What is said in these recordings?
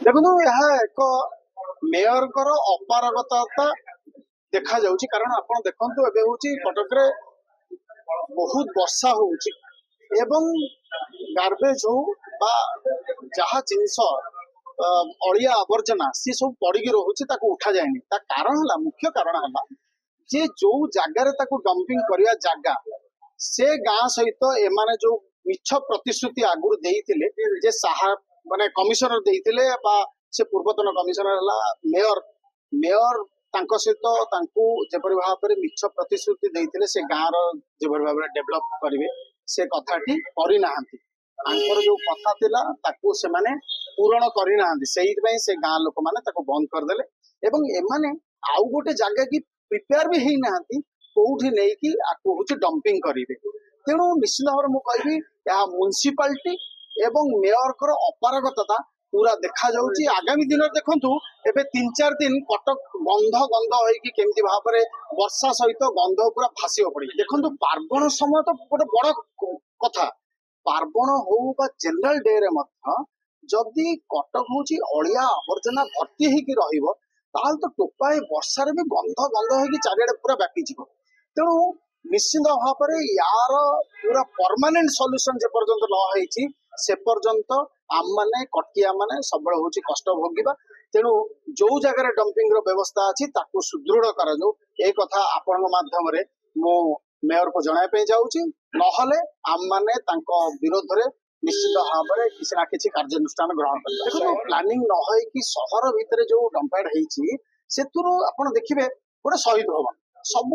देखो यह एक मेयर अपारगता देखा जाउची कारण आपण देखंतु एबे होची कटक रे बहुत वर्षा होउची एवं गार्बेज हो बा जहा जिंस अड़िया आवर्जना सी सब पड़िकी रोचे उठा जाए ता कारण है मुख्य कारण है जे जो जगार डंपिंग करिया जगह से गाँ सहित एमाने जो मिछ प्रतिश्रुति आगुर देइथिले जे साहा माने कमिशनर देइथिले बा से पूर्वतन कमिशनर हला मेयर मेयर तांको सहित तांको जेपरि भाबरे मिछ प्रतिश्रुति देइथिले से गाँ रो जेपरि भाबरे डेवलप करिवे से कथाटी करि नाहंती आंकर जो कथा थिला ताको से माने पूरण करि नाहंती सेहि पई से गाँ लोक माने ताको बंद कर देले एवं एमाने आउ गोटे जगह की प्रिपेयर भी हेई नाहंती कोठी नहीं कि आको होची डंपिंग करिवे तेणु निश्चित भाव में कहबी यहाँ म्युनिसिपालिटी एवं मेयर कर अपारगता पूरा देखा जाउची आगामी दिन देखंतु एबे 3-4 दिन कटक गंध गंध होइकी केमती भाव में वर्षा सहित गंध पूरा भासी पड़ी देखंतु पार्वण समय तो गोटे बड़ कथा पार्वण हो बा जनरल डे रे मध्य जदि कटक होची अलिया आवर्जना भर्ती होइकी रहिबो ताल तो टोपाए वर्षा रे भी गंध गंध होइकी चारियाडे पूरा व्यापी जिवो तेणु निश्चित भाव में यार पूरा परमानेंट सॉल्यूशन जे पर्यंत न होइची से पर्यंत आम माने कटिया माने सब होची कष्ट भोगिबा तेणु जो जगह डंपिंग रो व्यवस्था अछि ताकू सुदृढ़ करा जो ए कथा आपन माध्यम रे मो मेयर को जणाय पे जाउची नहले आम माने तांको विरोध रे निश्चित भाव में किसी ना किसी कार्यानुष्ठान ग्रहण कर देखो प्लानिंग न होई कि शहर भितर जो डंपाइड हेची सेतुरु आपण देखिबे गोटे शहीद भवन सब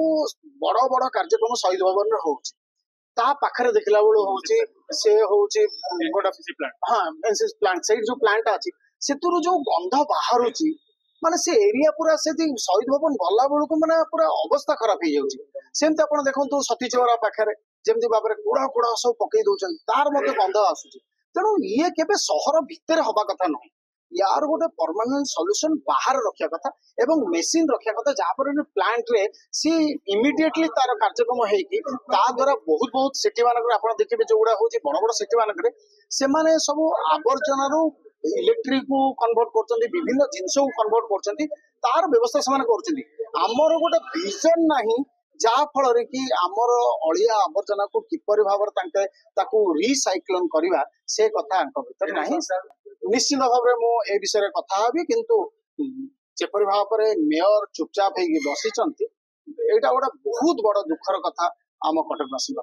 बड़ बड़ कार्यक्रम शहीद भवन रे होउची ता पाखरे देखला बेलू होउची से होउची गोटे हाँ एनसीसी प्लांट से जो प्लांट अछि सेतुरु जो गंध बाहरुची माने से एरिया पूरा से शहीद भवन गला बेलू को माने पूरा अवस्था खराब हो जाउची सेमते आपण देखंतु सती चौरा पाखरे जेमती बाबरे कुड़ा कुड़ा सब पकई दउचन तार मते गंध आसुची तेणु ये केबे शहर भितर हवा कथा नहीं यार गोटे परमानेंट सॉल्यूशन बाहर रखा कथा एवं मेसीन रखा कथा जहाँ प्लांट रे सी इमिडिएटली तार कार्यक्रम होगी ता द्वारा बहुत बहुत सिटी मानक आप देखिए जो गुड़ा हूँ बड़ बड़ सिटी मानक से सब आवर्जना इलेक्ट्रिक को कन्वर्ट कर विभिन्न जिनस को कन्वर्ट कर तार व्यवस्था से आमर गोटे विजन नहीं जहा फल कि आमर अलिया आवर्जना को किपर भाव रिसाइक्लन करवा से कथा भीतर नहीं निश्चित भाव में ए विषय कथा हेबी किंतु जेपरि भाव में मेयर चुपचाप होगी बसी एटा गोटे बहुत बड़ दुखर कथा आम कटकवासी।